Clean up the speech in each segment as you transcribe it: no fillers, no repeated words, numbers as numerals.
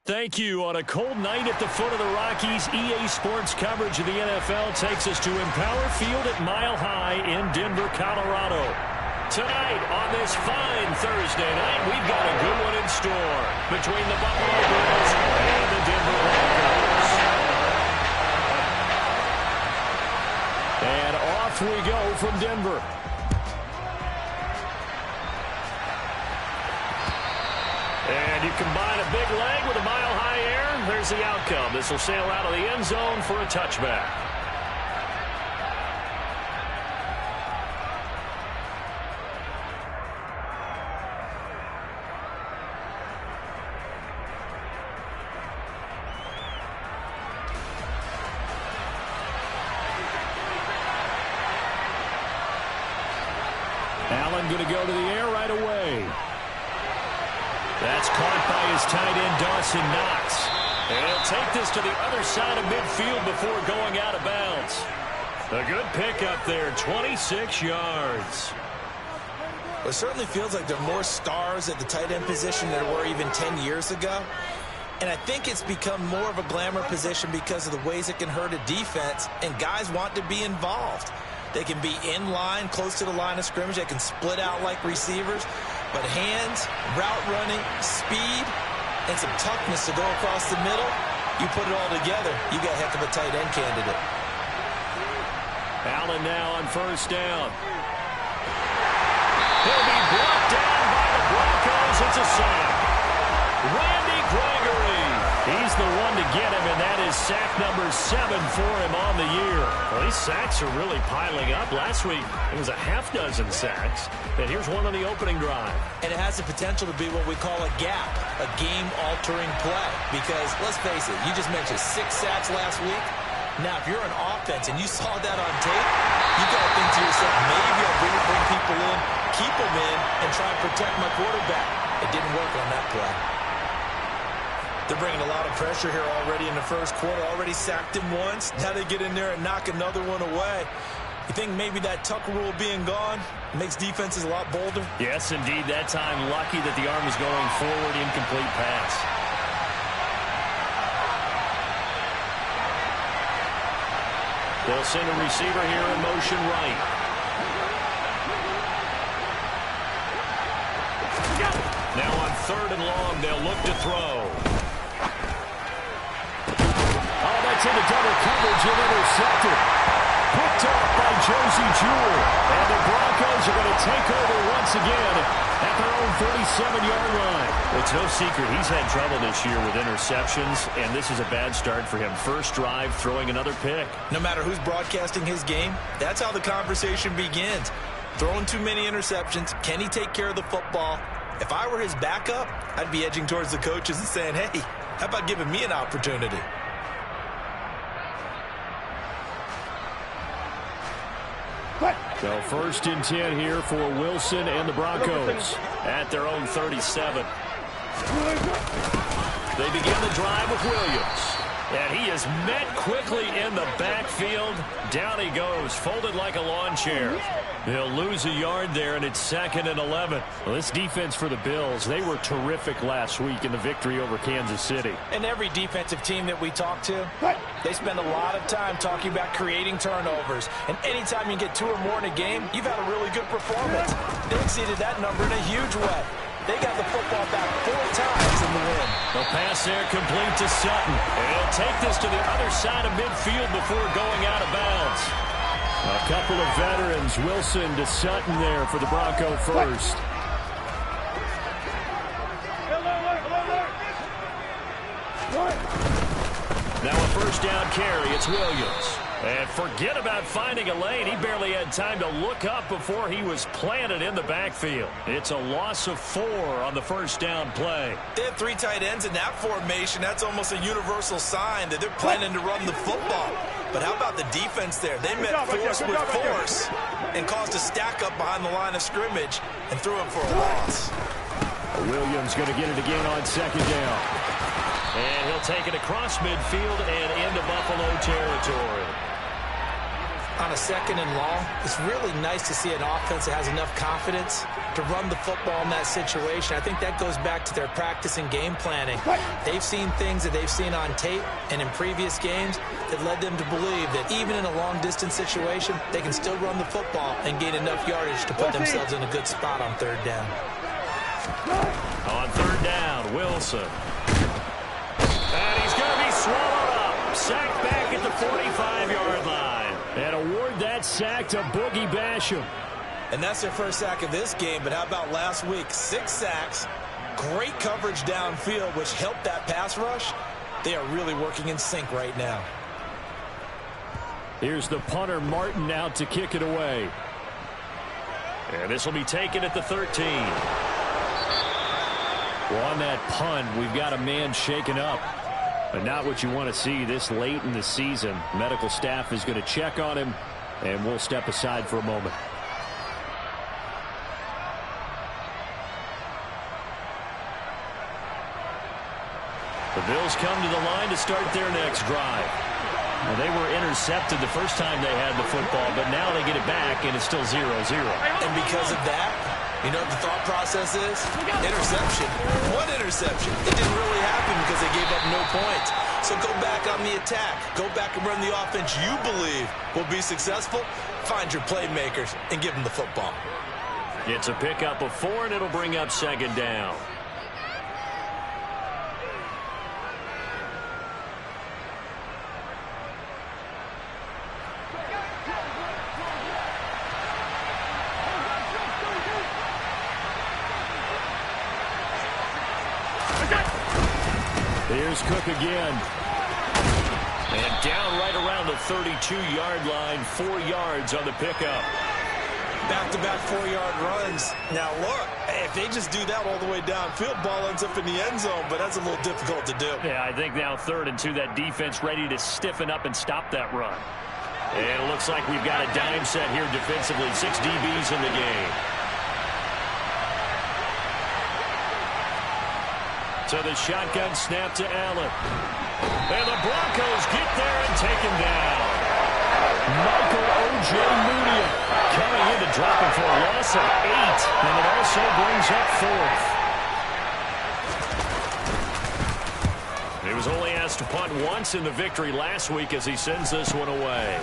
Thank you. On a cold night at the foot of the Rockies, EA Sports coverage of the NFL takes us to Empower Field at Mile High in Denver, Colorado. Tonight, on this fine Thursday night, we've got a good one in store between the Buffalo Bills and the Denver Broncos. And off we go from Denver. And you combine a big leg with a mile-high air, there's the outcome. This will sail out of the end zone for a touchback. Allen going to go to the air right away. That's caught by his tight end, Dawson Knox. And he'll take this to the other side of midfield before going out of bounds. A good pickup there, 26 yards. Well, it certainly feels like there are more stars at the tight end position than there were even 10 years ago. And I think it's become more of a glamour position because of the ways it can hurt a defense, and guys want to be involved. They can be in line, close to the line of scrimmage. They can split out like receivers. But hands, route running, speed, and some toughness to go across the middle, you put it all together, you got a heck of a tight end candidate. Allen now on first down. He'll be brought down by the Broncos. It's a sack. Randy Gregory. He's the one to get him, and that is sack number 7 for him on the year. Well, these sacks are really piling up. Last week, it was a half dozen sacks. And here's one on the opening drive. And it has the potential to be what we call a gap, a game-altering play. Because, let's face it, you just mentioned 6 sacks last week. Now, if you're an offense and you saw that on tape, you got to think to yourself, maybe I'll bring people in, keep them in, and try and protect my quarterback. It didn't work on that play. They're bringing a lot of pressure here already in the first quarter. Already sacked him once. Now they get in there and knock another one away. You think maybe that Tucker rule being gone makes defenses a lot bolder? Yes, indeed. That time, lucky that the arm was going forward. Incomplete pass. They'll send a receiver here in motion right. Now on 3rd and long, they'll look to throw. Oh, that's into double coverage and intercepted. Picked off by Josie Jewell. And the Broncos are going to take over once again at their own 37-yard line. Well, it's no secret he's had trouble this year with interceptions, and this is a bad start for him. First drive, throwing another pick. No matter who's broadcasting his game, that's how the conversation begins. Throwing too many interceptions. Can he take care of the football? If I were his backup, I'd be edging towards the coaches and saying, hey, how about giving me an opportunity? So 1st and 10 here for Wilson and the Broncos at their own 37. They begin the drive with Williams. And he is met quickly in the backfield. Down he goes, folded like a lawn chair. They'll lose a yard there, and it's 2nd and 11. Well, this defense for the Bills, they were terrific last week in the victory over Kansas City. And every defensive team that we talk to, they spend a lot of time talking about creating turnovers. And anytime you get 2 or more in a game, you've had a really good performance. They exceeded that number in a huge way. They got the football back 4 times in the win. The pass there complete to Sutton. And he'll take this to the other side of midfield before going out of bounds. A couple of veterans, Wilson to Sutton there for the Bronco first. Now a first down carry, it's Williams. And forget about finding a lane. He barely had time to look up before he was planted in the backfield. It's a loss of 4 on the first down play. They have 3 tight ends in that formation. That's almost a universal sign that they're planning to run the football. But how about the defense there? They met force with force and caused a stack up behind the line of scrimmage and threw him for a loss. Williams going to get it again on 2nd down. And he'll take it across midfield and into Buffalo territory. On a second and long, it's really nice to see an offense that has enough confidence to run the football in that situation. I think that goes back to their practice and game planning. They've seen things that they've seen on tape and in previous games that led them to believe that even in a long-distance situation, they can still run the football and gain enough yardage to put themselves in a good spot on third down. On third down, Wilson. And he's going to be swallowed up. Sacked back at the 45-yard line. And award that sack to Boogie Basham. And that's their first sack of this game, but how about last week? 6 sacks, great coverage downfield, which helped that pass rush. They are really working in sync right now. Here's the punter, Martin, out to kick it away. And this will be taken at the 13. Well, on that punt, we've got a man shaken up. But not what you want to see this late in the season. Medical staff is going to check on him, and we'll step aside for a moment. The Bills come to the line to start their next drive. Well, they were intercepted the first time they had the football, but now they get it back, and it's still 0-0. And because of that, you know what the thought process is? Interception. What interception? It didn't really happen because they gave up no points. So go back on the attack. Go back and run the offense you believe will be successful. Find your playmakers and give them the football. It's a pickup of 4, and it'll bring up second down. Here's Cook again. And down right around the 32-yard line, 4 yards on the pickup. Back-to-back 4-yard runs. Now, look, if they just do that all the way downfield, ball ends up in the end zone, but that's a little difficult to do. Yeah, I think now 3rd and 2, that defense ready to stiffen up and stop that run. And it looks like we've got a dime set here defensively. 6 DBs in the game. So the shotgun snap to Allen. And the Broncos get there and take him down. Michael O.J. Moody coming in to drop him for a loss of 8. And it also brings up 4th. He was only asked to punt once in the victory last week as he sends this one away.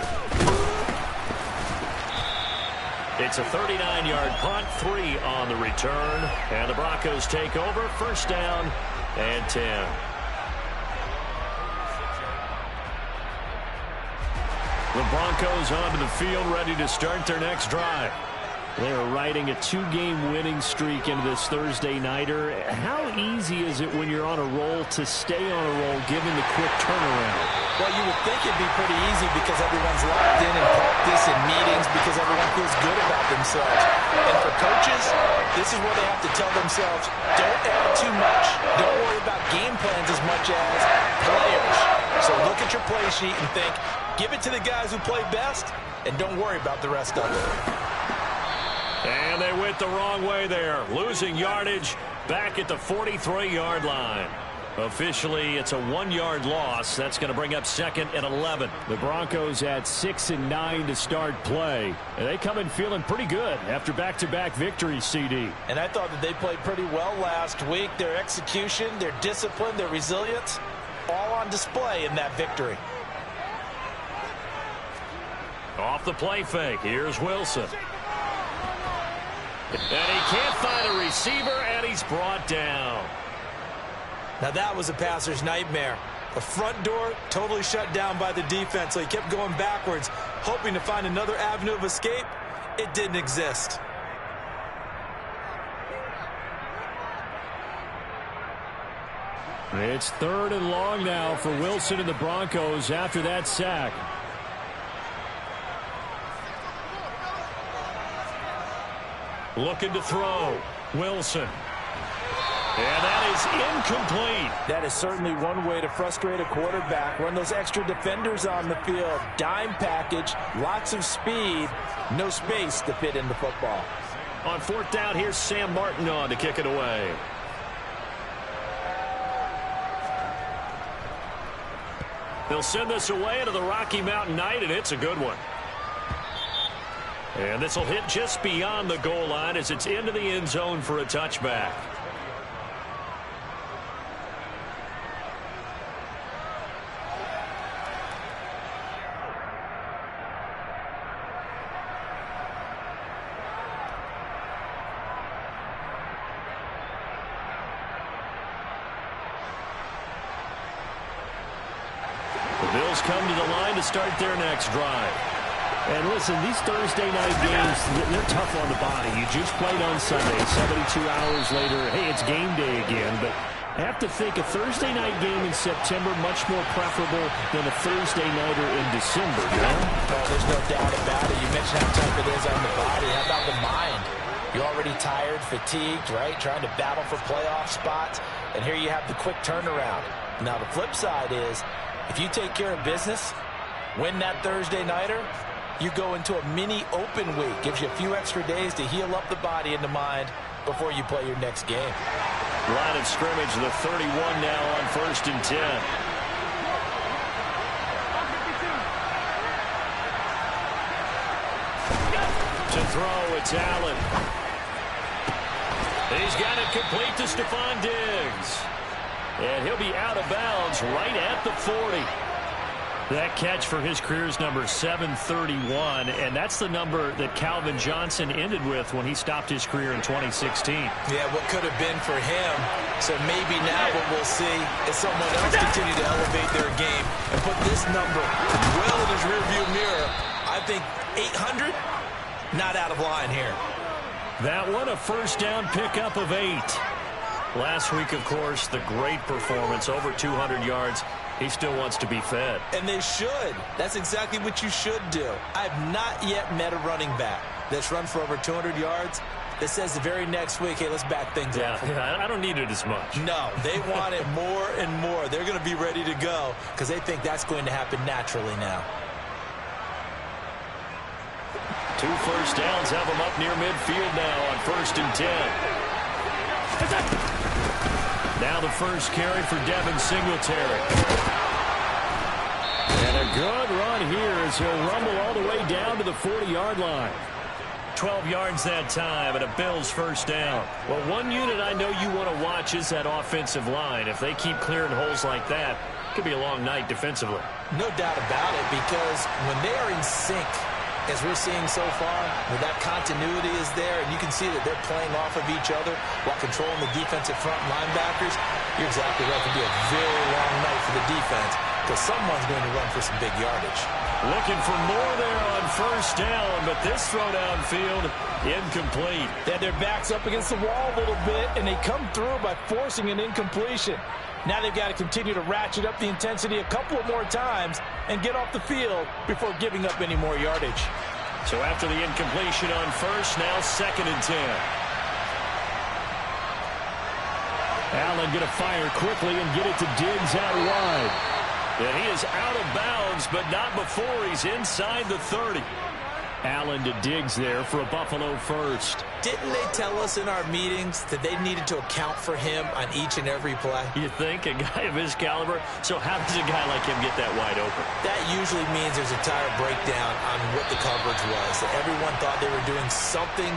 It's a 39-yard punt, 3 on the return. And the Broncos take over, first down and 10. The Broncos onto the field, ready to start their next drive. They are riding a 2-game winning streak into this Thursday nighter. How easy is it when you're on a roll to stay on a roll given the quick turnaround? Well, you would think it'd be pretty easy because everyone's locked in practice and meetings because everyone feels good about themselves. And for coaches, this is where they have to tell themselves, don't add too much. Don't worry about game plans as much as players. So look at your play sheet and think, give it to the guys who play best, and don't worry about the rest of it. And they went the wrong way there, losing yardage back at the 43-yard line. Officially, it's a 1-yard loss. That's going to bring up 2nd and 11. The Broncos at 6 and 9 to start play. And they come in feeling pretty good after back-to-back victories, CD. And I thought that they played pretty well last week. Their execution, their discipline, their resilience, all on display in that victory. Off the play fake, here's Wilson. And he can't find a receiver, and he's brought down. Now that was a passer's nightmare. The front door totally shut down by the defense, so he kept going backwards, hoping to find another avenue of escape. It didn't exist. It's 3rd and long now for Wilson and the Broncos after that sack. Looking to throw. Wilson. And that is incomplete. That is certainly one way to frustrate a quarterback. Run those extra defenders on the field. Dime package, lots of speed, no space to fit in the football. On 4th down, here's Sam Martin on to kick it away. They'll send this away to the Rocky Mountain Night, and it's a good one. And this will hit just beyond the goal line as it's into the end zone for a touchback. The Bills come to the line to start their next drive. And listen, these Thursday night games, they're tough on the body. You just played on Sunday. 72 hours later, hey, it's game day again. But I have to think a Thursday night game in September much more preferable than a Thursday nighter in December. Oh, there's no doubt about it. You mentioned how tough it is on the body. How about the mind? You're already tired, fatigued, right? Trying to battle for playoff spots. And here you have the quick turnaround. Now, the flip side is, if you take care of business, win that Thursday nighter, you go into a mini open week. Gives you a few extra days to heal up the body and the mind before you play your next game. Line of scrimmage, the 31 now on 1st and 10. To throw, it's Allen. He's got it complete to Stephon Diggs. And he'll be out of bounds right at the 40. That catch for his career's number 731, and that's the number that Calvin Johnson ended with when he stopped his career in 2016. Yeah, what could have been for him. So maybe now what we'll see is someone else continue to elevate their game and put this number well in his rearview mirror. I think 800, not out of line here. That one, a first down pickup of 8. Last week, of course, the great performance, over 200 yards. He still wants to be fed. And they should. That's exactly what you should do. I've not yet met a running back that's run for over 200 yards that says the very next week, hey, let's back things up. Yeah, I don't need it as much. No, they want it more and more. They're going to be ready to go because they think that's going to happen naturally now. 2 first downs have them up near midfield now on 1st and 10. Now the first carry for Devin Singletary. And a good run here as he'll rumble all the way down to the 40-yard line. 12 yards that time and a Bills first down. Well, one unit I know you want to watch is that offensive line. If they keep clearing holes like that, it could be a long night defensively. No doubt about it, because when they are in sync, as we're seeing so far, where that continuity is there, and you can see that they're playing off of each other while controlling the defensive front linebackers, you're exactly right. It can be a very long night for the defense because someone's going to run for some big yardage. Looking for more there on first down, but this throw downfield incomplete. They had their backs up against the wall a little bit, and they come through by forcing an incompletion. Now they've got to continue to ratchet up the intensity a couple of more times and get off the field before giving up any more yardage. So after the incompletion on first, now 2nd and 10. Allen going to fire quickly and get it to Diggs out wide. And he is out of bounds, but not before he's inside the 30. Allen to Diggs there for a Buffalo first. Didn't they tell us in our meetings that they needed to account for him on each and every play? You think? A guy of his caliber? So how does a guy like him get that wide open? That usually means there's a tire breakdown on what the coverage was. That everyone thought they were doing something,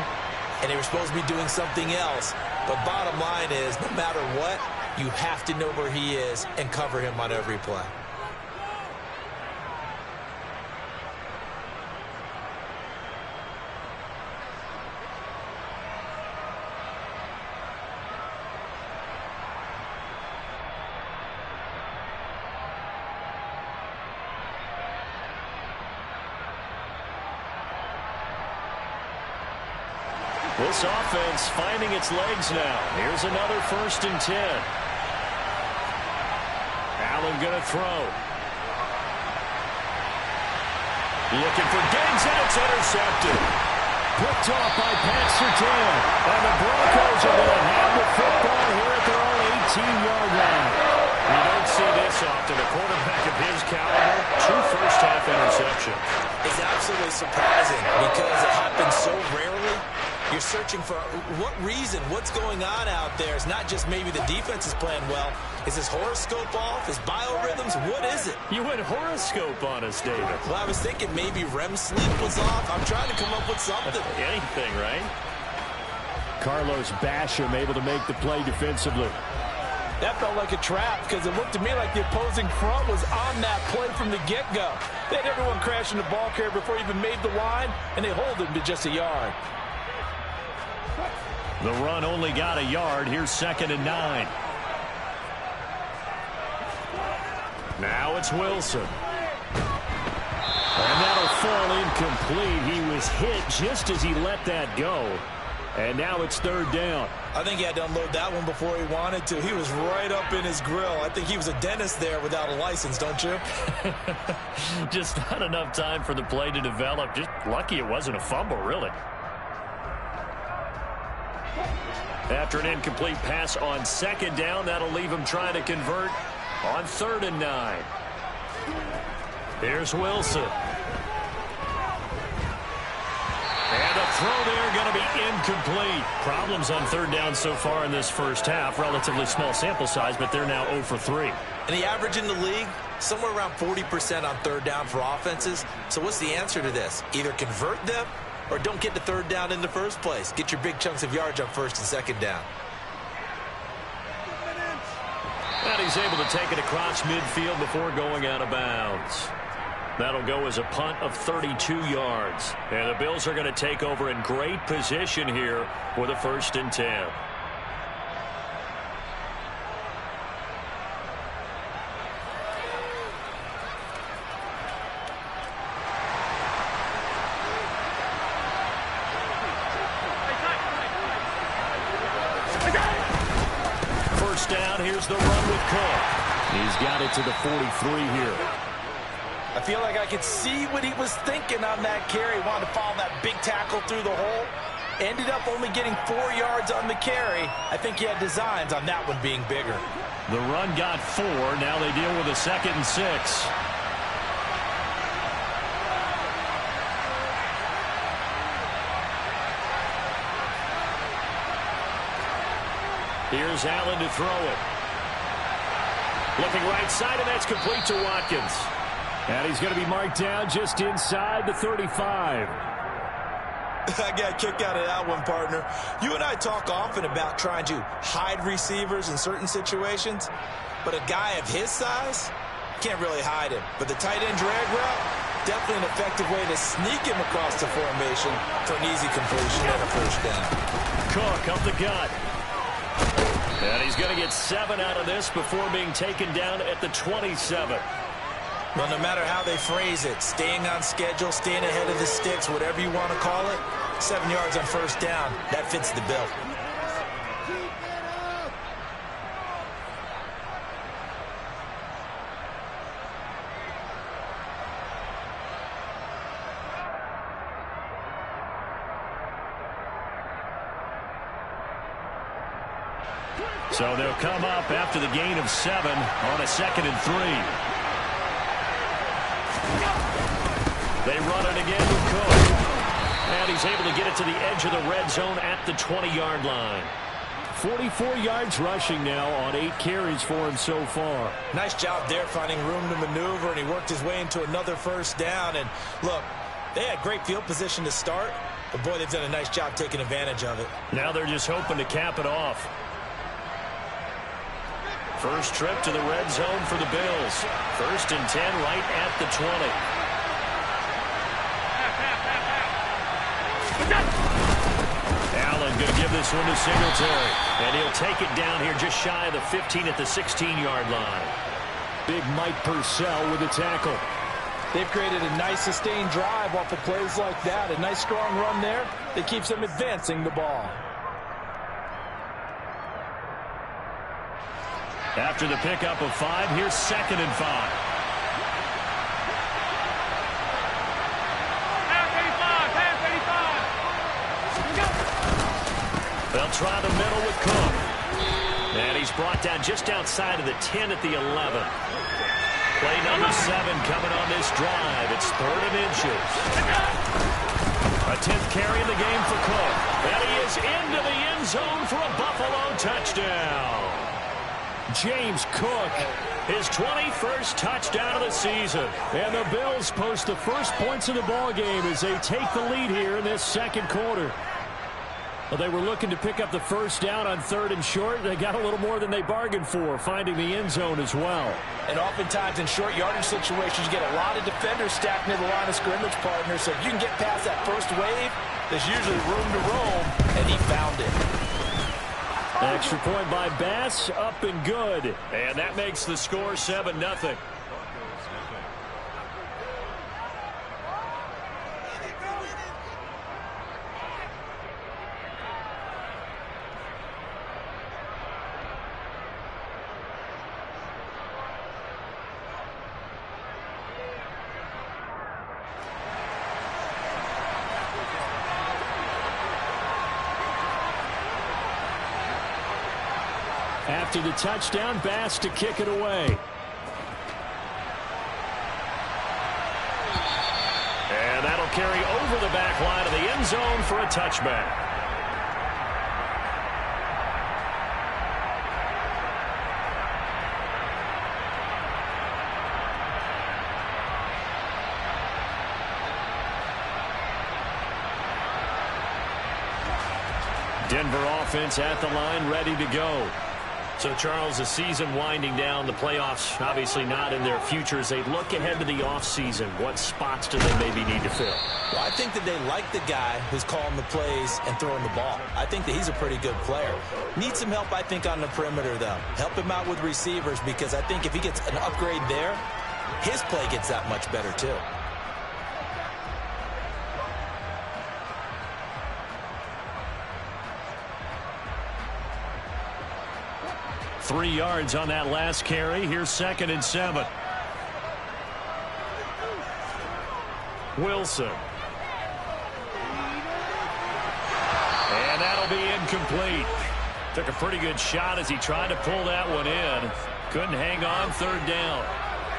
and they were supposed to be doing something else. But bottom line is, no matter what, you have to know where he is and cover him on every play. This offense finding its legs now. Here's another 1st and 10. Allen going to throw. Looking for Diggs, and it's intercepted. Picked off by Pat Surtain. And the Broncos are going to have the football here at their own 18-yard line. You don't see this often. A quarterback of his caliber, 2 first-half interceptions. It's absolutely surprising because it happens so rarely. You're you're searching for what reason, what's going on out there. It's not just maybe the defense is playing well. Is his horoscope off? His biorhythms? What is it? You went horoscope on us, David. Well, I was thinking maybe REM sleep was off. I'm trying to come up with something. Anything, right? Carlos Basham able to make the play defensively. That felt like a trap because it looked to me like the opposing front was on that play from the get-go. They had everyone crashing the ball carrier before he even made the line, and they hold him to just a yard. The run only got a yard. Here's 2nd and 9. Now it's Wilson. And that'll fall incomplete. He was hit just as he let that go. And now it's 3rd down. I think he had to unload that one before he wanted to. He was right up in his grill. I think he was a dentist there without a license, don't you? Just not enough time for the play to develop. Just lucky it wasn't a fumble, really. After an incomplete pass on 2nd down, that'll leave him trying to convert on 3rd and 9. Here's Wilson. And the throw there going to be incomplete. Problems on 3rd down so far in this first half. Relatively small sample size, but they're now 0 for 3. And the average in the league, somewhere around 40% on 3rd down for offenses. So what's the answer to this? Either convert them or don't get to 3rd down in the first place. Get your big chunks of yards on 1st and 2nd down. And he's able to take it across midfield before going out of bounds. That'll go as a punt of 32 yards. And the Bills are going to take over in great position here with a 1st and 10. First down, here's the run with Cook. He's got it to the 43 here. I feel like I could see what he was thinking on that carry. He wanted to follow that big tackle through the hole. Ended up only getting 4 yards on the carry. I think he had designs on that one being bigger. The run got 4. Now they deal with a 2nd and 6. Here's Allen to throw it. Looking right side, and that's complete to Watkins. And he's going to be marked down just inside the 35. I got a kick out of that one, partner. You and I talk often about trying to hide receivers in certain situations, but a guy of his size can't really hide him. But the tight end drag route, definitely an effective way to sneak him across the formation for an easy completion and a 1st down. Cook up the gut. And he's going to get 7 out of this before being taken down at the 27. Well, no matter how they phrase it, staying on schedule, staying ahead of the sticks, whatever you want to call it, 7 yards on 1st down, that fits the bill. So they'll come up after the gain of 7 on a 2nd and 3. They run it again with Cook. And he's able to get it to the edge of the red zone at the 20-yard line. 44 yards rushing now on 8 carries for him so far. Nice job there finding room to maneuver, and he worked his way into another 1st down. And look, they had great field position to start, but boy, they've done a nice job taking advantage of it. Now they're just hoping to cap it off. First trip to the red zone for the Bills. 1st and 10 right at the 20. Allen going to give this one to Singletary. And he'll take it down here just shy of the 15 at the 16-yard line. Big Mike Purcell with the tackle. They've created a nice sustained drive off of plays like that. A nice strong run there that keeps them advancing the ball. After the pickup of 5, here's 2nd and 5. They'll try the middle with Cook. And he's brought down just outside of the 10 at the 11. Play number 7 coming on this drive. It's 3rd and inches. A 10th carry of the game for Cook. And he is into the end zone for a Buffalo touchdown. James Cook, his 21st touchdown of the season. And the Bills post the first points of the ball game as they take the lead here in this second quarter. Well, they were looking to pick up the first down on 3rd and short. They got a little more than they bargained for, finding the end zone as well. And oftentimes in short yardage situations, you get a lot of defenders stacked near the line of scrimmage, partner. So if you can get past that first wave, there's usually room to roam, and he found it. Extra point by Bass, up and good. And that makes the score 7-0. After the touchdown, Bass to kick it away. And that'll carry over the back line of the end zone for a touchback. Denver offense at the line, ready to go. So, Charles, the season winding down, the playoffs obviously not in their future. As they look ahead to the offseason, what spots do they maybe need to fill? Well, I think that they like the guy who's calling the plays and throwing the ball. I think that he's a pretty good player. Needs some help, I think, on the perimeter, though. Help him out with receivers, because I think if he gets an upgrade there, his play gets that much better, too. Three yards on that last carry. Here's 2nd and 7. Wilson. And that'll be incomplete. Took a pretty good shot as he tried to pull that one in. Couldn't hang on, 3rd down.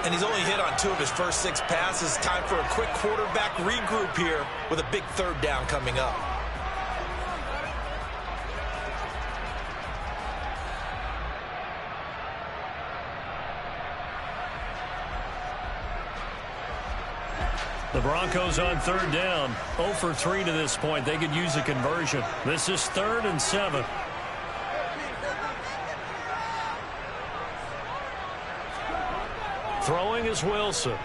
And he's only hit on 2 of his first 6 passes. Time for a quick quarterback regroup here with a big 3rd down coming up. The Broncos on 3rd down. 0 for 3 to this point. They could use a conversion. This is 3rd and 7. Throwing is Wilson.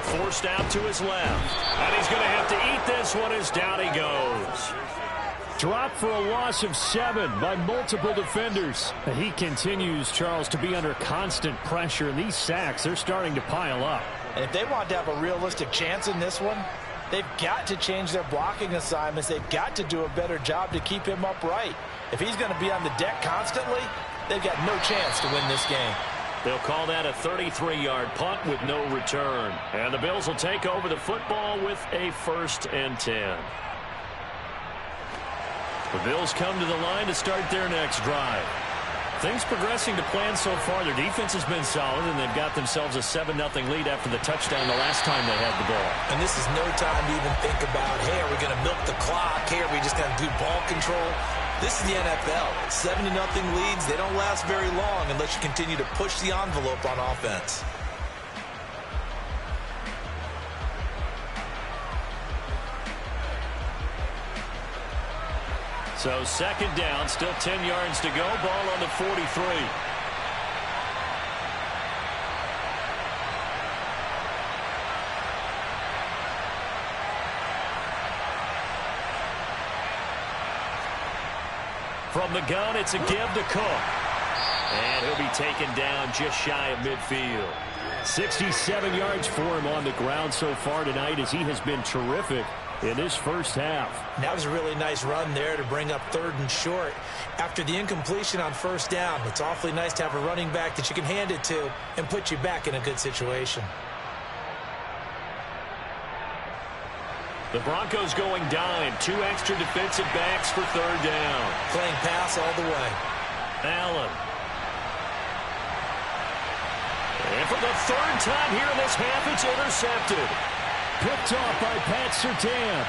Forced out to his left. And he's going to have to eat this one as down he goes. Dropped for a loss of 7 by multiple defenders. And he continues, Charles, to be under constant pressure. And these sacks, they're starting to pile up. And if they want to have a realistic chance in this one, they've got to change their blocking assignments. They've got to do a better job to keep him upright. If he's going to be on the deck constantly, they've got no chance to win this game. They'll call that a 33-yard punt with no return. And the Bills will take over the football with a 1st and 10. The Bills come to the line to start their next drive. Things progressing to plan so far. Their defense has been solid, and they've got themselves a 7-0 lead after the touchdown the last time they had the ball. And this is no time to even think about, hey, are we going to milk the clock? Hey, are we just going to do ball control? This is the NFL. 7-0 leads, they don't last very long unless you continue to push the envelope on offense. So 2nd down, still 10 yards to go. Ball on the 43. From the gun, it's a give to Cook. And he'll be taken down just shy of midfield. 67 yards for him on the ground so far tonight as he has been terrific in this first half. That was a really nice run there to bring up 3rd and short. After the incompletion on 1st down, it's awfully nice to have a running back that you can hand it to and put you back in a good situation. The Broncos going dime. 2 extra defensive backs for 3rd down. Playing pass all the way. Allen. And for the 3rd time here in this half, it's intercepted. picked off by Pat Surtain.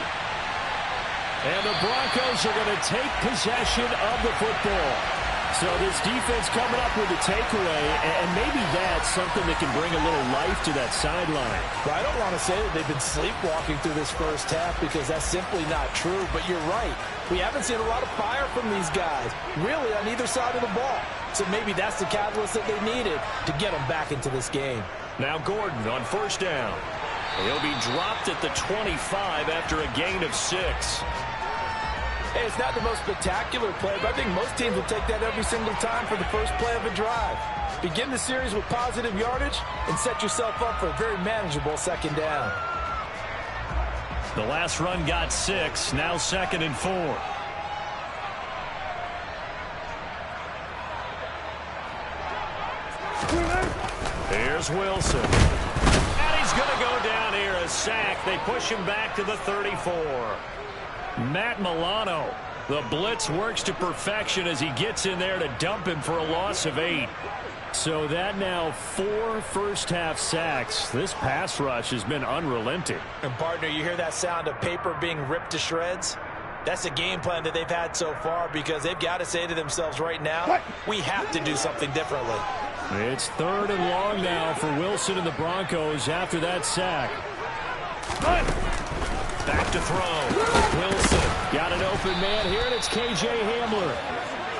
And the Broncos are going to take possession of the football. So this defense coming up with a takeaway, and maybe that's something that can bring a little life to that sideline. Well, I don't want to say that they've been sleepwalking through this first half because that's simply not true, but you're right. We haven't seen a lot of fire from these guys, really on either side of the ball. So maybe that's the catalyst that they needed to get them back into this game. Now Gordon on first down. He'll be dropped at the 25 after a gain of 6. Hey, it's not the most spectacular play, but I think most teams will take that every single time for the first play of a drive. Begin the series with positive yardage and set yourself up for a very manageable second down. The last run got 6, now 2nd and 4. Here's Wilson. And he's going to go down here, a sack. They push him back to the 34. Matt Milano, the blitz works to perfection as he gets in there to dump him for a loss of 8. So that now 4 first-half sacks. This pass rush has been unrelenting. And, partner, you hear that sound of paper being ripped to shreds? That's the game plan that they've had so far because they've got to say to themselves right now, we have to do something differently. It's 3rd and long now for Wilson and the Broncos after that sack. Back to throw. Wilson got an open man here, and it's K.J. Hamler.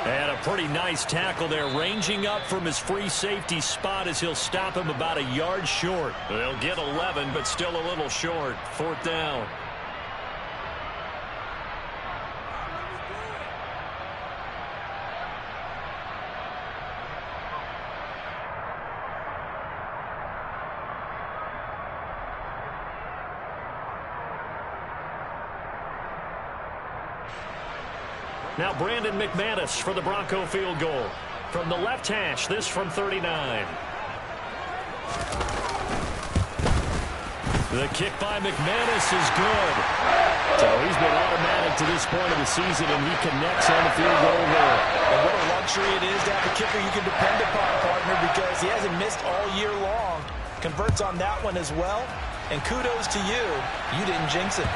And a pretty nice tackle there, ranging up from his free safety spot as he'll stop him about a yard short. They'll get 11, but still a little short. 4th down. Now Brandon McManus for the Bronco field goal. From the left hash, this from 39. The kick by McManus is good. So he's been automatic to this point of the season, and he connects on the field goal there. And what a luxury it is to have a kicker you can depend upon, partner, because he hasn't missed all year long. Converts on that one as well. And kudos to you. You didn't jinx it.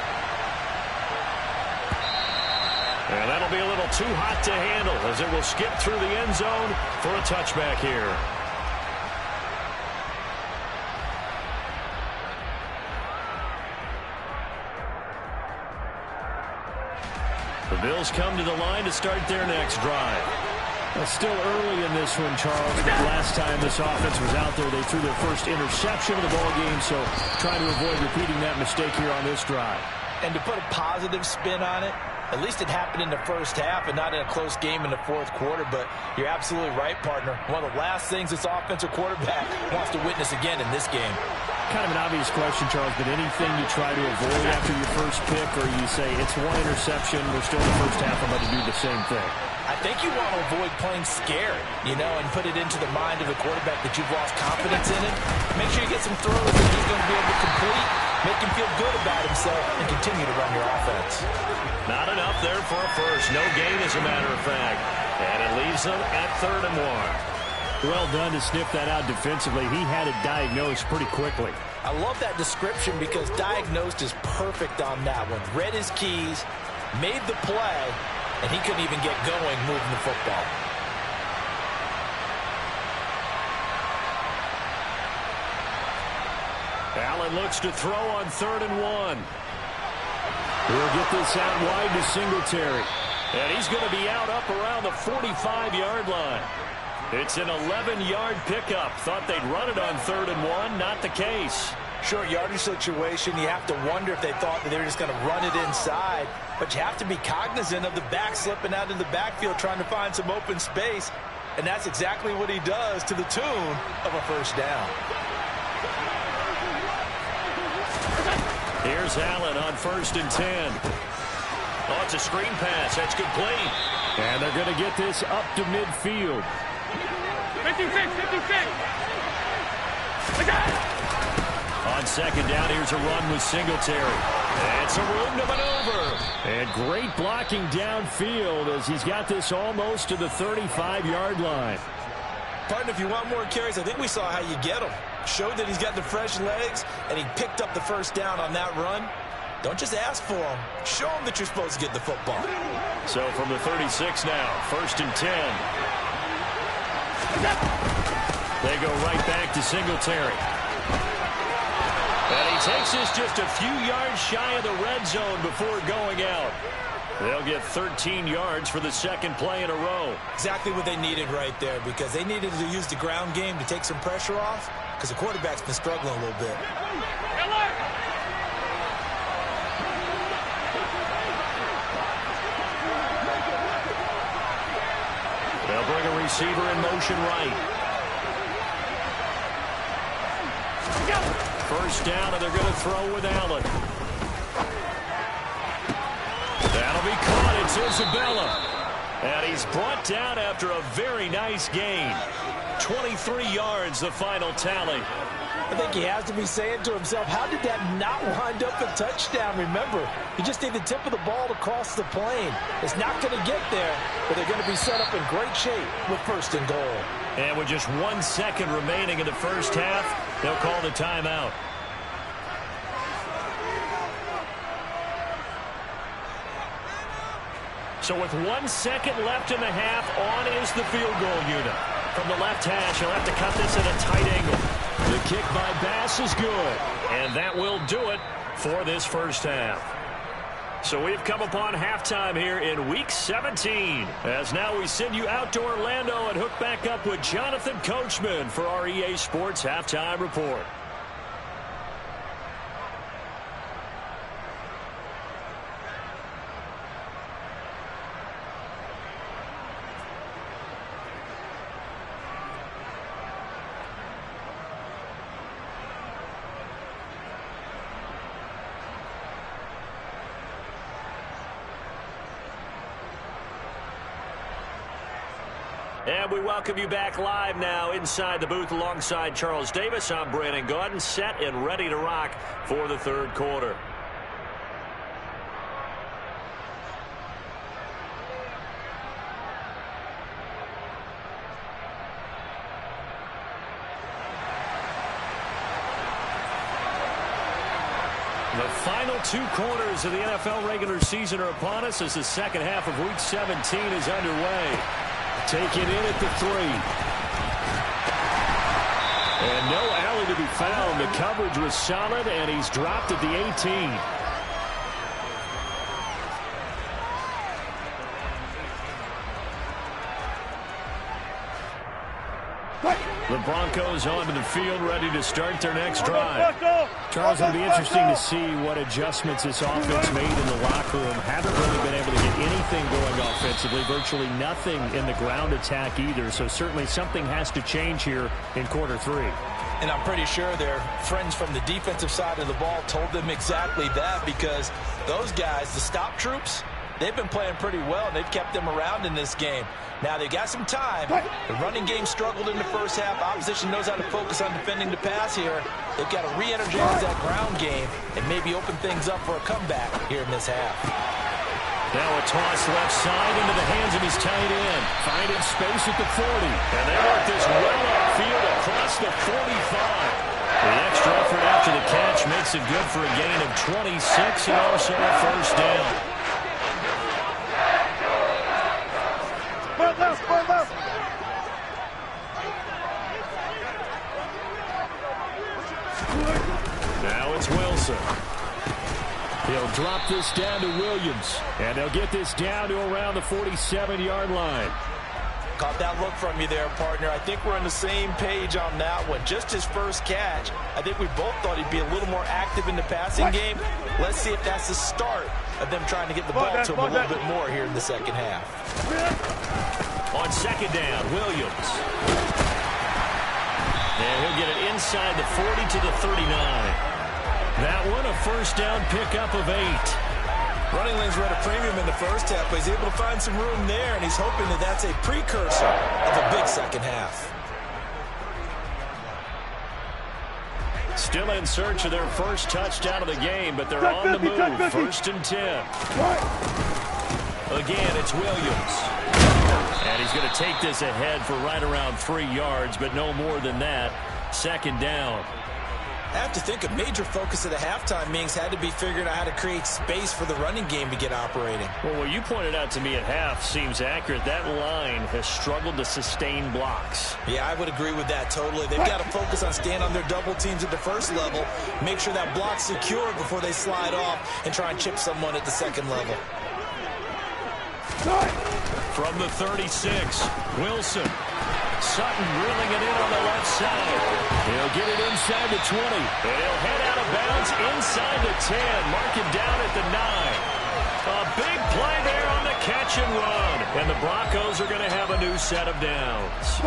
And that'll be a little too hot to handle as it will skip through the end zone for a touchback here. The Bills come to the line to start their next drive. Well, still early in this one, Charles, but last time this offense was out there, they threw their first interception of the ball game, so trying to avoid repeating that mistake here on this drive. And to put a positive spin on it, at least it happened in the first half and not in a close game in the fourth quarter. But you're absolutely right, partner. One of the last things this offensive quarterback wants to witness again in this game. Kind of an obvious question, Charles, but anything you try to avoid after your first pick, or you say it's one interception, we're still in the first half, I'm going to do the same thing? I think you want to avoid playing scared, you know, and put it into the mind of the quarterback that you've lost confidence in him. Make sure you get some throws that he's going to be able to complete, make him feel good about himself, and continue to run your offense. Not enough there for a first. No gain, as a matter of fact. And it leaves them at 3rd and 1. Well done to sniff that out defensively. He had it diagnosed pretty quickly. I love that description because diagnosed is perfect on that one. Read his keys, made the play, and he couldn't even get going moving the football. Allen looks to throw on 3rd and 1. We'll get this out wide to Singletary. And he's going to be out up around the 45-yard line. It's an 11-yard pickup. Thought they'd run it on 3rd and 1. Not the case. Short yardage situation, you have to wonder if they thought that they were just going to run it inside. But you have to be cognizant of the back slipping out in the backfield trying to find some open space. And that's exactly what he does to the tune of a first down. Here's Allen on 1st and 10. Oh, it's a screen pass. That's complete. And they're going to get this up to midfield. 56. On 2nd down, here's a run with Singletary. It's a room to maneuver. And great blocking downfield as he's got this almost to the 35-yard line. Partner, if you want more carries, I think we saw how you get them. showed that he's got the fresh legs, and he picked up the first down on that run. Don't just ask for him. Show him that you're supposed to get the football. So from the 36 now, 1st and 10. They go right back to Singletary. And he takes this just a few yards shy of the red zone before going out. They'll get 13 yards for the second play in a row. Exactly what they needed right there, because they needed to use the ground game to take some pressure off, because the quarterback's been struggling a little bit. They'll bring a receiver in motion right. First down, and they're going to throw with Allen. That'll be caught. It's Isabella. And he's brought down after a very nice gain. 23 yards, the final tally. I think he has to be saying to himself, how did that not wind up a touchdown? Remember, you just need the tip of the ball to cross the plane. It's not going to get there, but they're going to be set up in great shape with 1st and goal. And with just 1 second remaining in the first half, they'll call the timeout. So with 1 second left in the half, on is the field goal unit. From the left hash, he'll have to cut this at a tight angle. The kick by Bass is good. And that will do it for this first half. So we've come upon halftime here in Week 17. As now we send you out to Orlando and hook back up with Jonathan Coachman for our EA Sports Halftime Report. And we welcome you back live now inside the booth alongside Charles Davis. I'm Brandon Gaudin, set and ready to rock for the third quarter. The final 2 quarters of the NFL regular season are upon us as the second half of Week 17 is underway. Taken in at the 3. And no alley to be found. The coverage was solid, and he's dropped at the 18. The Broncos onto the field, ready to start their next drive. Charles, it'll be interesting to see what adjustments this offense made in the locker room. Haven't really been able to get anything going offensively, virtually nothing in the ground attack either. So certainly something has to change here in quarter 3. And I'm pretty sure their friends from the defensive side of the ball told them exactly that, because those guys, the stop troops, they've been playing pretty well, and they've kept them around in this game. Now, they've got some time. The running game struggled in the first half. Opposition knows how to focus on defending the pass here. They've got to re-energize that ground game and maybe open things up for a comeback here in this half. Now a toss left side into the hands of his tight end. Finding space at the 40. And they work this well upfield across the 45. The extra effort after the catch makes it good for a gain of 26 and also a first down. Now it's Wilson. He'll drop this down to Williams. And they'll get this down to around the 47-yard line. Caught that look from you there, partner. I think we're on the same page on that one. Just his first catch. I think we both thought he'd be a little more active in the passing game. Let's see if that's the start of them trying to get the ball to him a little bit more here in the second half. On second down, Williams. And he'll get it inside the 40 to the 39. That one, a first down pickup of 8. Running lanes were at a premium in the first half, but he's able to find some room there, and he's hoping that that's a precursor of a big second half. Still in search of their first touchdown of the game, but they're on the move. First and 10. Again, it's Williams. And he's going to take this ahead for right around 3 yards, but no more than that. Second down. I have to think a major focus of the halftime meetings had to be figuring out how to create space for the running game to get operating. Well, what you pointed out to me at half seems accurate. That line has struggled to sustain blocks. Yeah, I would agree with that totally. They've got to focus on staying on their double teams at the first level, make sure that block's secure before they slide off and try and chip someone at the second level. From the 36, Wilson. Sutton reeling it in on the left side. He'll get it inside the 20. And he'll head out of bounds inside the 10. Mark him down at the 9. A big play there on the catch and run. And the Broncos are going to have a new set of downs.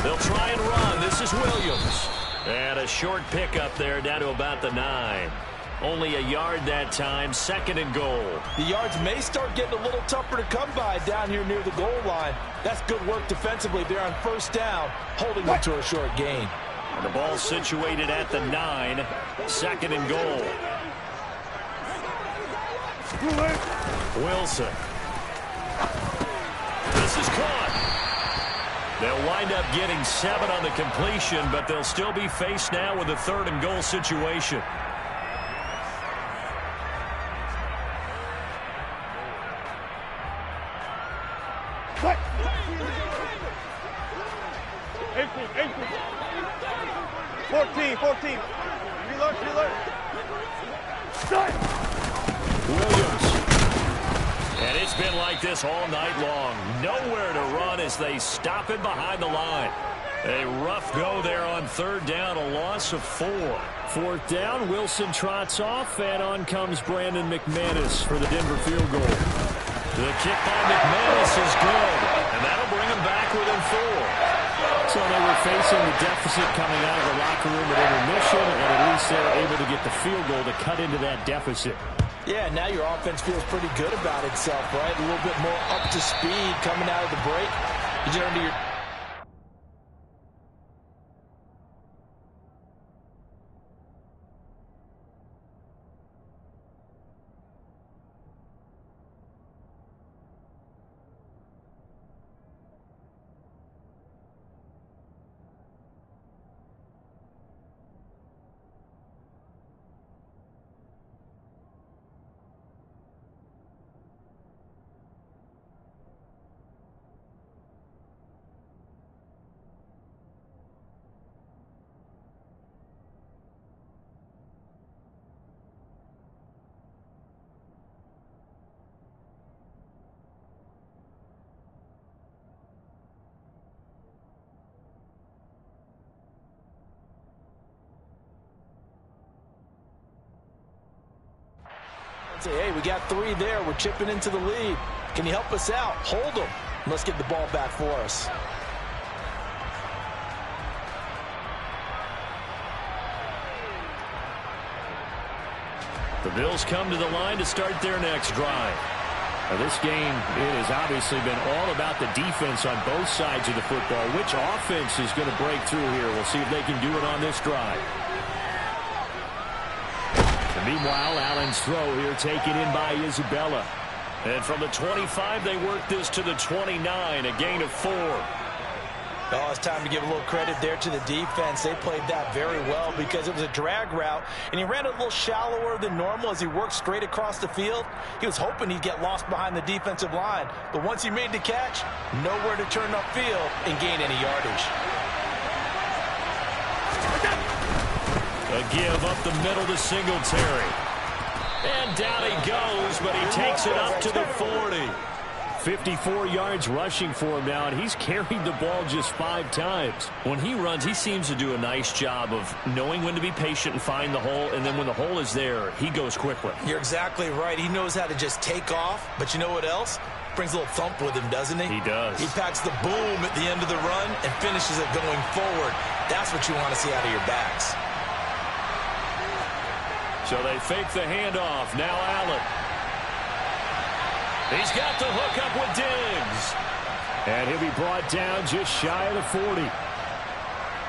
They'll try and run. This is Williams. And a short pickup there down to about the 9. Only a yard that time, second and goal. The yards may start getting a little tougher to come by down here near the goal line. That's good work defensively there on first down, holding them to a short gain. And the ball situated at the 9, second and goal. Wilson. This is caught. They'll wind up getting 7 on the completion, but they'll still be faced now with a third and goal situation. What? 14. Reload. Williams. And it's been like this all night long. Nowhere to run as they stop him behind the line. A rough go there on third down, a loss of 4. Fourth down, Wilson trots off, and on comes Brandon McManus for the Denver field goal. The kick by McManus is good, and that'll bring him back within 4. So they were facing the deficit coming out of the locker room at intermission, and at least they're able to get the field goal to cut into that deficit. Yeah, now your offense feels pretty good about itself, right? A little bit more up to speed coming out of the break. You get under your... Say, hey, we got 3 there. We're chipping into the lead. Can you help us out? Hold them. Let's get the ball back for us. The Bills come to the line to start their next drive. Now, this game, it has obviously been all about the defense on both sides of the football. Which offense is going to break through here? We'll see if they can do it on this drive. Meanwhile, Allen's throw here taken in by Isabella. And from the 25, they work this to the 29, a gain of 4. Oh, it's time to give a little credit there to the defense. They played that very well because it was a drag route, and he ran a little shallower than normal as he worked straight across the field. He was hoping he'd get lost behind the defensive line, but once he made the catch, nowhere to turn upfield and gain any yardage. A give up the middle to Singletary. And down he goes, but he takes it up to the 40. 54 yards rushing for him now, and he's carried the ball just 5 times. When he runs, he seems to do a nice job of knowing when to be patient and find the hole, and then when the hole is there, he goes quickly. You're exactly right. He knows how to just take off, but you know what else? Brings a little thump with him, doesn't he? He does. He packs the boom at the end of the run and finishes it going forward. That's what you want to see out of your backs. So they fake the handoff. Now Allen. He's got the hook up with Diggs. And he'll be brought down just shy of the 40.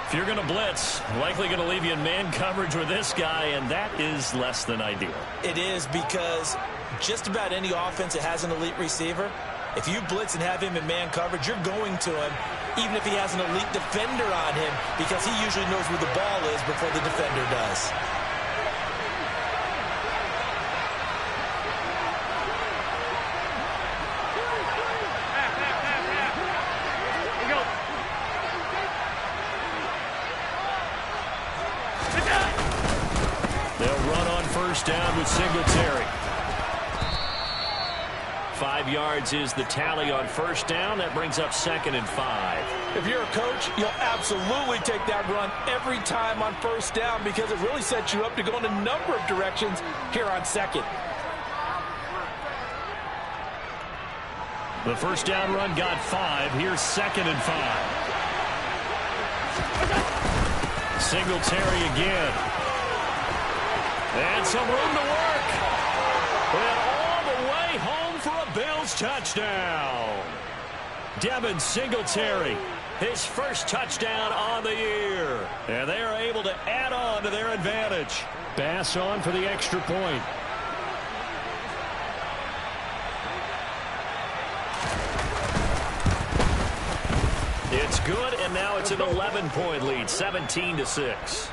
If you're going to blitz, likely going to leave you in man coverage with this guy, and that is less than ideal. It is because just about any offense that has an elite receiver, if you blitz and have him in man coverage, you're going to him, even if he has an elite defender on him, because he usually knows where the ball is before the defender does. They'll run on first down with Singletary. 5 yards is the tally on first down. That brings up 2nd and 5. If you're a coach, you'll absolutely take that run every time on first down because it really sets you up to go in a number of directions here on 2nd. The first down run got 5. Here's 2nd and 5. Singletary again. And some room to work. And all the way home for a Bills touchdown. Devin Singletary, his first touchdown on the year. And they are able to add on to their advantage. Bass on for the extra point. It's good, and now it's an 11-point lead, 17-6.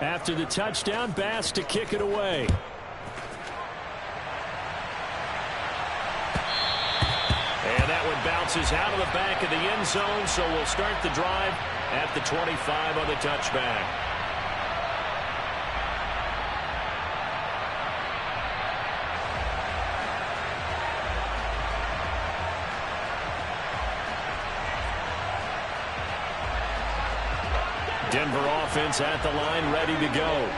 After the touchdown, Bass to kick it away. And that one bounces out of the back of the end zone, so we'll start the drive at the 25 on the touchback. Denver offense at the line, ready to go.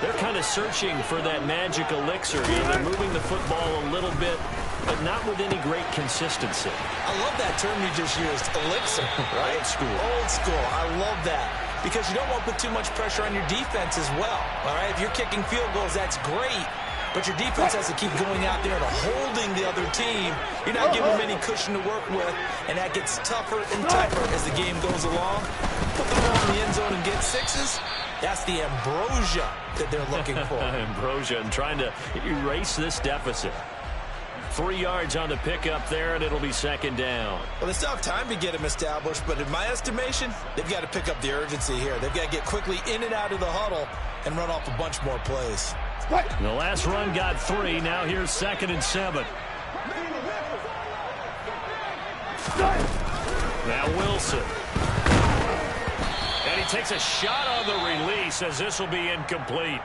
They're kind of searching for that magic elixir. They're moving the football a little bit, but not with any great consistency. I love that term you just used, elixir, right? Old school. Old school. I love that because you don't want to put too much pressure on your defense as well. All right, if you're kicking field goals, that's great. But your defense has to keep going out there and holding the other team. You're not giving them any cushion to work with, and that gets tougher and tougher as the game goes along. Put the ball in the end zone and get 6s. That's the ambrosia that they're looking for. Ambrosia and trying to erase this deficit. 3 yards on the pickup there, and it'll be 2nd down. Well, they still have time to get him established, but in my estimation, they've got to pick up the urgency here. They've got to get quickly in and out of the huddle and run off a bunch more plays. The last run got 3. Now here's 2nd and 7. Now Wilson. And he takes a shot on the release as this will be incomplete.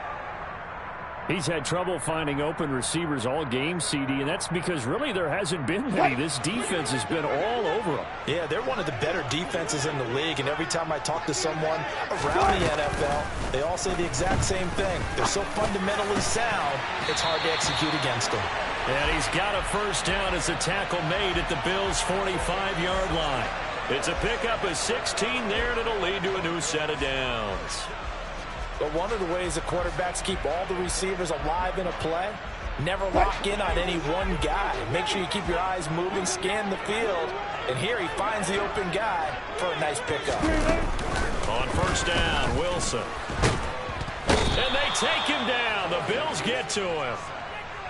He's had trouble finding open receivers all game, CD, and that's because really there hasn't been many. This defense has been all over them. Yeah, they're one of the better defenses in the league, and every time I talk to someone around the NFL, they all say the exact same thing. They're so fundamentally sound, it's hard to execute against them. And he's got a first down as a tackle made at the Bills' 45-yard line. It's a pickup of 16 there, and it'll lead to a new set of downs. But one of the ways the quarterbacks keep all the receivers alive in a play, never lock in on any one guy. Make sure you keep your eyes moving, scan the field, and here he finds the open guy for a nice pickup. On first down, Wilson. And they take him down. The Bills get to him.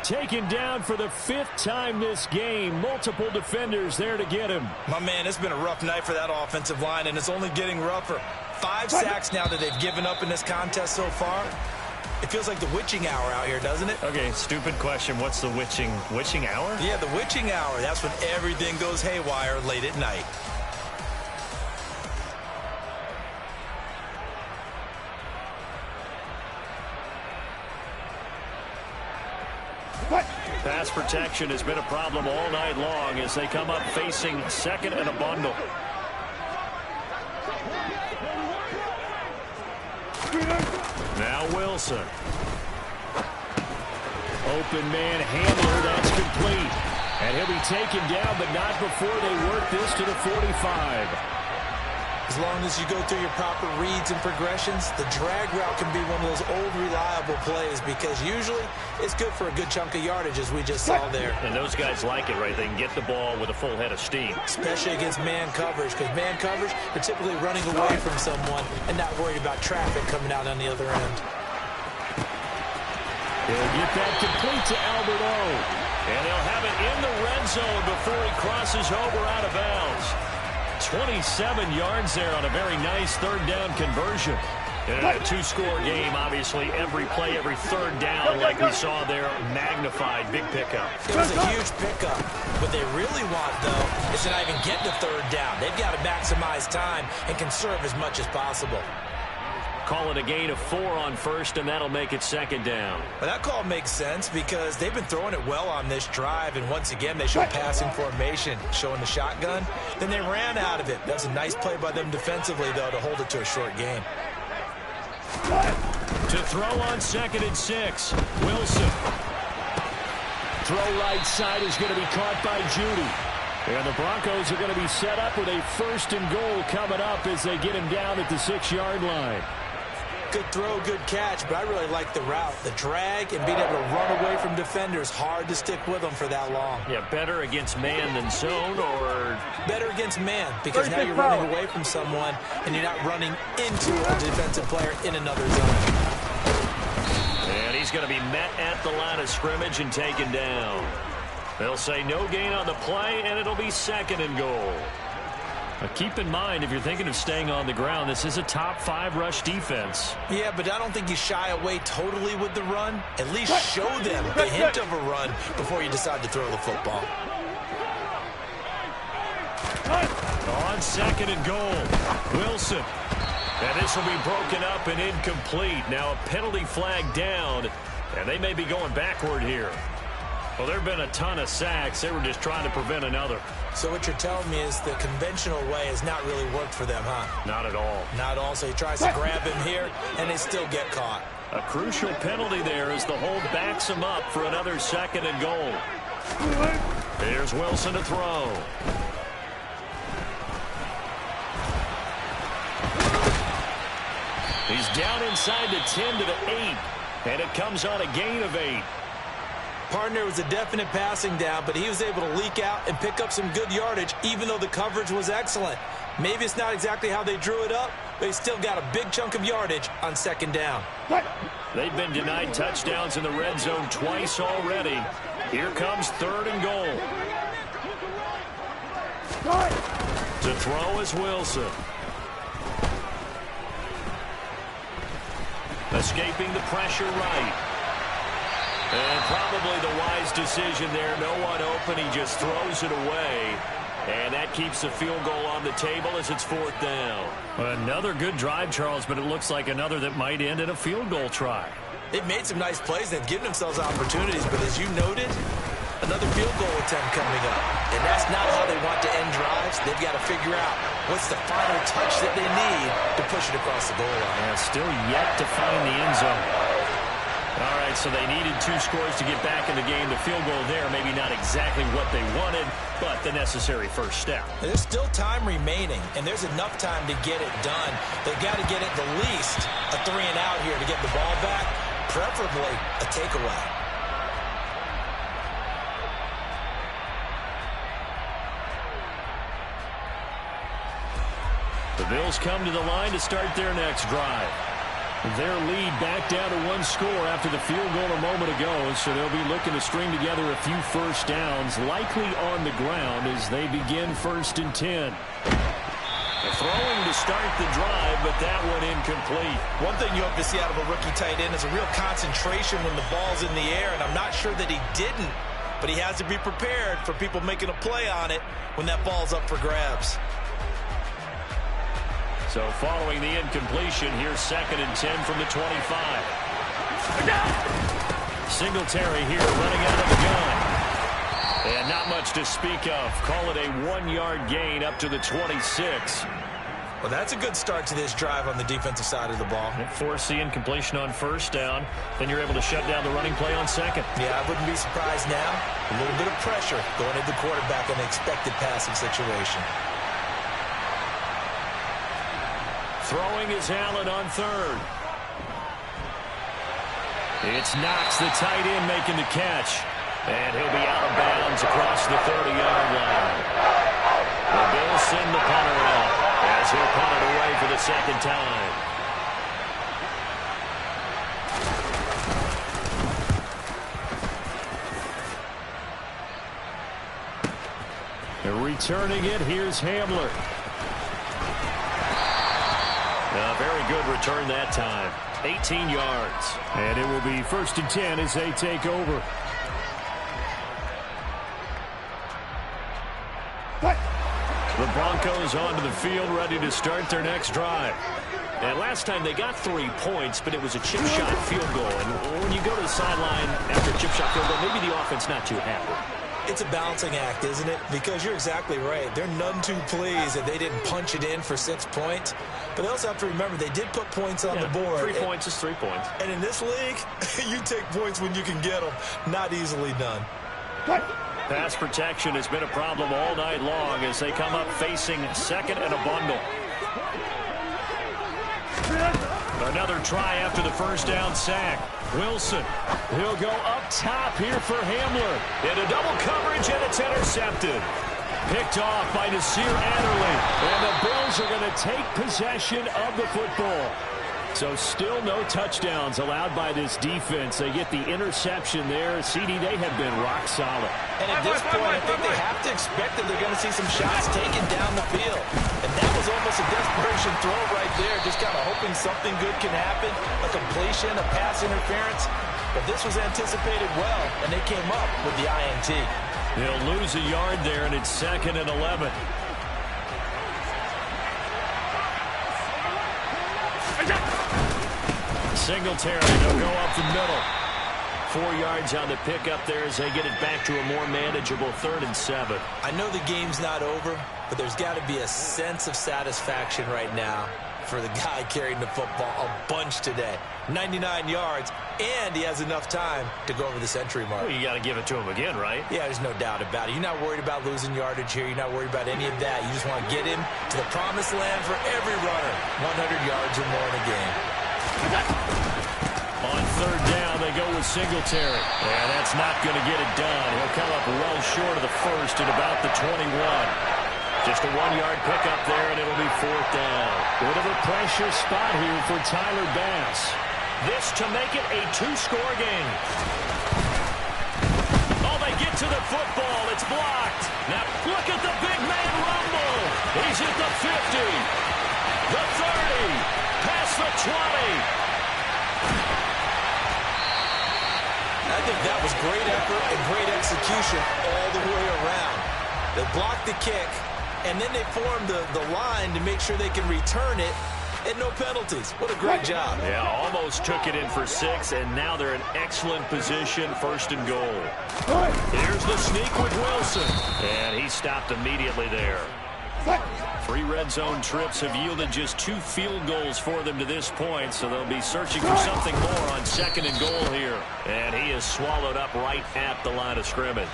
Taken down for the 5th time this game. Multiple defenders there to get him. My man, it's been a rough night for that offensive line, and it's only getting rougher. 5 sacks now that they've given up in this contest so far. It feels like the witching hour out here, doesn't it? Okay, stupid question. What's the witching hour? Yeah, the witching hour. That's when everything goes haywire late at night. Pass protection has been a problem all night long as they come up facing 2nd and a bundle. Now Wilson. Open man handler, that's complete. And he'll be taken down, but not before they work this to the 45. As long as you go through your proper reads and progressions, the drag route can be one of those old reliable plays because usually it's good for a good chunk of yardage, as we just saw there. And those guys like it, right? They can get the ball with a full head of steam. Especially against man coverage, because man coverage, they're typically running away from someone and not worried about traffic coming out on the other end. He'll get that complete to Albert O. And he'll have it in the red zone before he crosses over out of bounds. 27 yards there on a very nice third down conversion. In a two-score game, obviously, every play, every third down, like we saw there, magnified, big pickup. It was a huge pickup. What they really want, though, is to not even get to third down. They've got to maximize time and conserve as much as possible. Call it a gain of 4 on first, and that'll make it second down. Well, that call makes sense because they've been throwing it well on this drive, and once again, they showed passing formation, showing the shotgun. Then they ran out of it. That's a nice play by them defensively, though, to hold it to a short gain. To throw on 2nd and 6, Wilson. Throw right side is going to be caught by Judy. And the Broncos are going to be set up with a 1st and goal coming up as they get him down at the 6-yard line. Good throw, good catch, but I really like the route. The drag and being able to run away from defenders, hard to stick with them for that long. Yeah, better against man than zone, or? Better against man, because now you're running away from someone and you're not running into a defensive player in another zone. And he's going to be met at the line of scrimmage and taken down. They'll say no gain on the play, and it'll be 2nd and goal. Keep in mind, if you're thinking of staying on the ground, this is a top 5 rush defense. Yeah, but I don't think you shy away totally with the run. At least show them the hint of a run before you decide to throw the football. On 2nd and goal, Wilson. And this will be broken up and incomplete. Now a penalty flag down, and they may be going backward here. Well, there have been a ton of sacks. They were just trying to prevent another. So what you're telling me is the conventional way has not really worked for them, huh? Not at all. Not at all. So he tries to grab him here, and they still get caught. A crucial penalty there as the hold backs him up for another 2nd and goal. Here's Wilson to throw. He's down inside the 10 to the 8, and it comes on a gain of 8. Partner was a definite passing down, but he was able to leak out and pick up some good yardage, even though the coverage was excellent. Maybe it's not exactly how they drew it up, but he still got a big chunk of yardage on 2nd down. They've been denied touchdowns in the red zone twice already. Here comes 3rd and goal. To throw is Wilson. Escaping the pressure right. And probably the wise decision there. No one open. He just throws it away. And that keeps the field goal on the table as it's 4th down. Another good drive, Charles, but it looks like another that might end in a field goal try. They've made some nice plays. They've given themselves opportunities. But as you noted, another field goal attempt coming up. And that's not how they want to end drives. They've got to figure out what's the final touch that they need to push it across the goal line. And still yet to find the end zone. All right, so they needed 2 scores to get back in the game. The field goal there, maybe not exactly what they wanted, but the necessary first step. There's still time remaining, and there's enough time to get it done. They've got to get at the least a 3 and out here to get the ball back, preferably a takeaway. The Bills come to the line to start their next drive. Their lead back down to 1 score after the field goal a moment ago, so they'll be looking to string together a few first downs, likely on the ground as they begin 1st and 10. Throwing to start the drive, but that one incomplete. One thing you hope to see out of a rookie tight end is a real concentration when the ball's in the air, and I'm not sure that he didn't, but he has to be prepared for people making a play on it when that ball's up for grabs. So following the incompletion, here's 2nd and 10 from the 25. Singletary here running out of the gun. And not much to speak of. Call it a 1-yard gain up to the 26. Well, that's a good start to this drive on the defensive side of the ball. Force the incompletion on 1st down. Then you're able to shut down the running play on 2nd. Yeah, I wouldn't be surprised now. A little bit of pressure going into the quarterback in an expected passing situation. Throwing is Allen on third. It's Knox, the tight end, making the catch. And he'll be out of bounds across the 30-yard line. The Bills send the punter out as he'll punt it away for the second time. And returning it, here's Hamler. A very good return that time. 18 yards. And it will be 1st and 10 as they take over. The Broncos onto the field, ready to start their next drive. And last time they got 3 points, but it was a chip shot field goal. And when you go to the sideline after a chip shot field goal, maybe the offense not too happy. It's a balancing act, isn't it? Because you're exactly right. They're none too pleased that they didn't punch it in for 6 points. But they also have to remember they did put points on the board. 3 points is 3 points. And in this league, you take points when you can get them. Not easily done. Pass protection has been a problem all night long as they come up facing second and a bundle. Another try after the first down sack. Wilson, he'll go up top here for Hamler. Into double coverage, and it's intercepted. Picked off by Nasir Adderley. And the Bills are going to take possession of the football. So still no touchdowns allowed by this defense. They get the interception there. CD, they have been rock solid. And at this point, I think they have to expect that they're going to see some shots taken down the field. And that was almost a desperation throw right there, just kind of hoping something good can happen, a completion, a pass interference. But this was anticipated well, and they came up with the INT. They'll lose a yard there, and it's 2nd and 11. Singletary, they'll go up the middle. 4 yards on the pickup there as they get it back to a more manageable 3rd and 7. I know the game's not over, but there's got to be a sense of satisfaction right now for the guy carrying the football a bunch today. 99 yards, and he has enough time to go over the century mark. Well, you got to give it to him again, right? Yeah, there's no doubt about it. You're not worried about losing yardage here. You're not worried about any of that. You just want to get him to the promised land for every runner. 100 yards or more in a game. On 3rd down, they go with Singletary. And that's not going to get it done. He'll come up well short of the first at about the 21. Just a 1-yard pickup there, and it'll be 4th down. Bit of a pressure spot here for Tyler Bass. This to make it a 2-score game. Oh, they get to the football. It's blocked. Now, look at the big man rumble. He's at the 50, the 30, past the 20. I think that was great effort and great execution all the way around. They blocked the kick, and then they formed the line to make sure they can return it and no penalties. What a great job. Yeah, almost took it in for 6, and now they're in excellent position, 1st and goal. Here's the sneak with Wilson, and he stopped immediately there. 3 red zone trips have yielded just 2 field goals for them to this point, so they'll be searching for something more on 2nd and goal here. And he is swallowed up right at the line of scrimmage.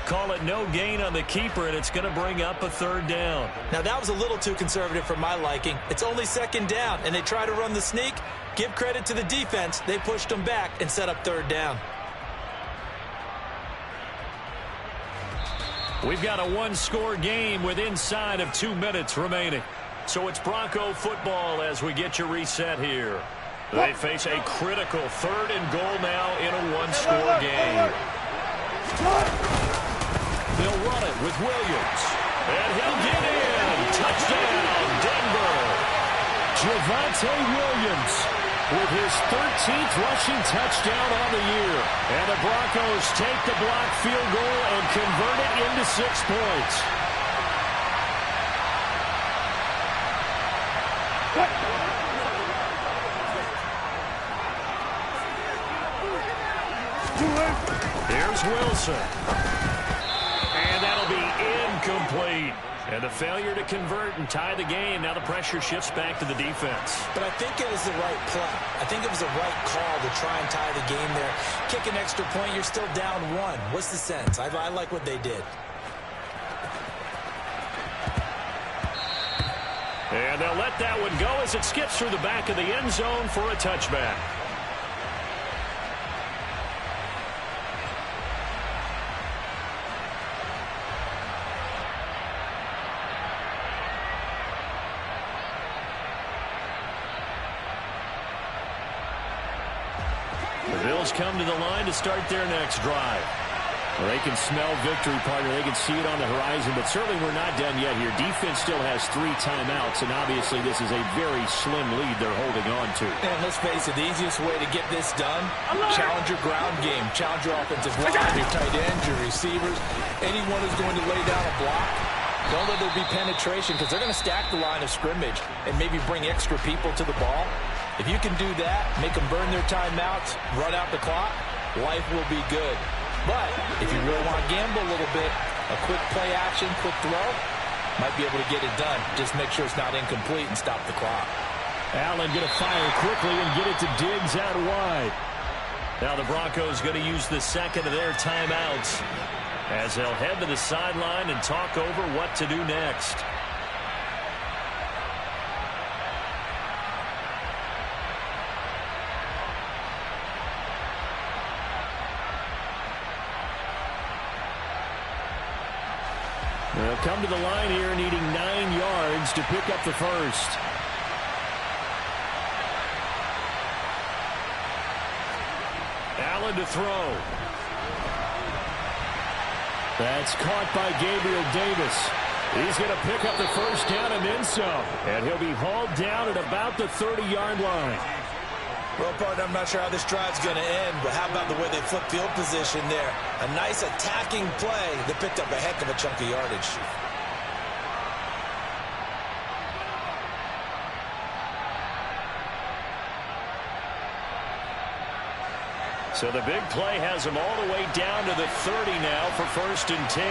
Call it no gain on the keeper, and it's going to bring up a 3rd down. Now, that was a little too conservative for my liking. It's only 2nd down, and they try to run the sneak. Give credit to the defense. They pushed them back and set up 3rd down. We've got a 1-score game with inside of 2 minutes remaining. So it's Bronco football as we get your reset here. They face a critical 3rd and goal now in a 1-score game. They'll run it with Williams. And he'll get in. Touchdown, Denver. Javonte Williams with his 13th rushing touchdown on the year. And the Broncos take the blocked field goal and convert it into 6 points. Here's Wilson. And that'll be incomplete. And a failure to convert and tie the game. Now the pressure shifts back to the defense. But I think it was the right play. I think it was the right call to try and tie the game there. Kick an extra point, you're still down 1. What's the sense? I like what they did. And they'll let that one go as it skips through the back of the end zone for a touchback. The Bills come to the line to start their next drive. Well, they can smell victory, partner. They can see it on the horizon, but certainly we're not done yet here. Defense still has 3 timeouts, and obviously this is a very slim lead they're holding on to. And let's face it, the easiest way to get this done, challenge your ground game, challenge your offensive line, your tight ends, your receivers, anyone who's going to lay down a block. Don't let there be penetration because they're going to stack the line of scrimmage and maybe bring extra people to the ball. If you can do that, make them burn their timeouts, run out the clock, life will be good. But if you really want to gamble a little bit, a quick play action, quick throw, might be able to get it done. Just make sure it's not incomplete and stop the clock. Allen going to fire quickly and get it to Diggs out wide. Now the Broncos going to use the second of their timeouts as they'll head to the sideline and talk over what to do next. They'll come to the line here needing 9 yards to pick up the first. Allen to throw. That's caught by Gabriel Davis. He's going to pick up the first down and then some. And he'll be hauled down at about the 30-yard line. Well, partner, I'm not sure how this drive's going to end, but how about the way they flip field position there? A nice attacking play that picked up a heck of a chunk of yardage. So the big play has them all the way down to the 30 now for 1st and 10.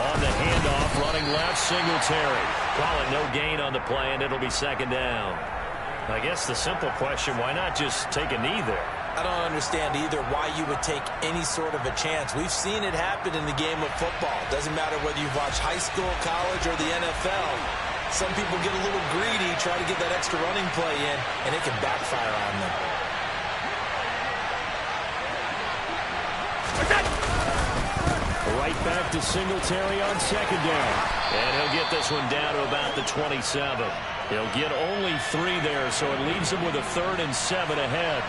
On the handoff, running left, Singletary. Calling no gain on the play, and it'll be 2nd down. I guess the simple question, why not just take a knee there? I don't understand either why you would take any sort of a chance. We've seen it happen in the game of football. Doesn't matter whether you've watched high school, college, or the NFL. Some people get a little greedy, try to get that extra running play in, and it can backfire on them. Right back to Singletary on 2nd down. And he'll get this one down to about the 27. He'll get only 3 there, so it leaves him with a 3rd and 7 ahead.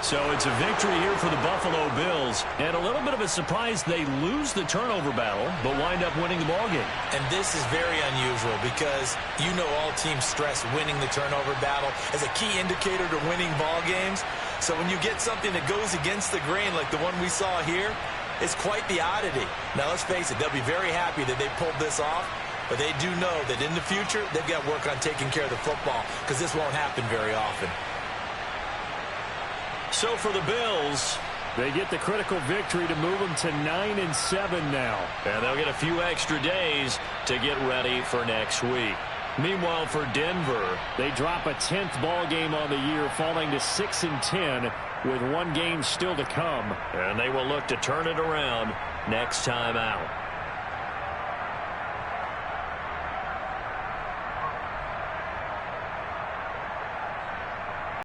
So it's a victory here for the Buffalo Bills. And a little bit of a surprise they lose the turnover battle, but wind up winning the ballgame. And this is very unusual because you know all teams stress winning the turnover battle as a key indicator to winning ball games. So when you get something that goes against the grain like the one we saw here, it's quite the oddity. Now, let's face it, they'll be very happy that they pulled this off, but they do know that in the future, they've got to work on taking care of the football because this won't happen very often. So for the Bills, they get the critical victory to move them to 9-7 now. And they'll get a few extra days to get ready for next week. Meanwhile, for Denver, they drop a 10th ball game on the year, falling to 6-10 with 1 game still to come. And they will look to turn it around next time out.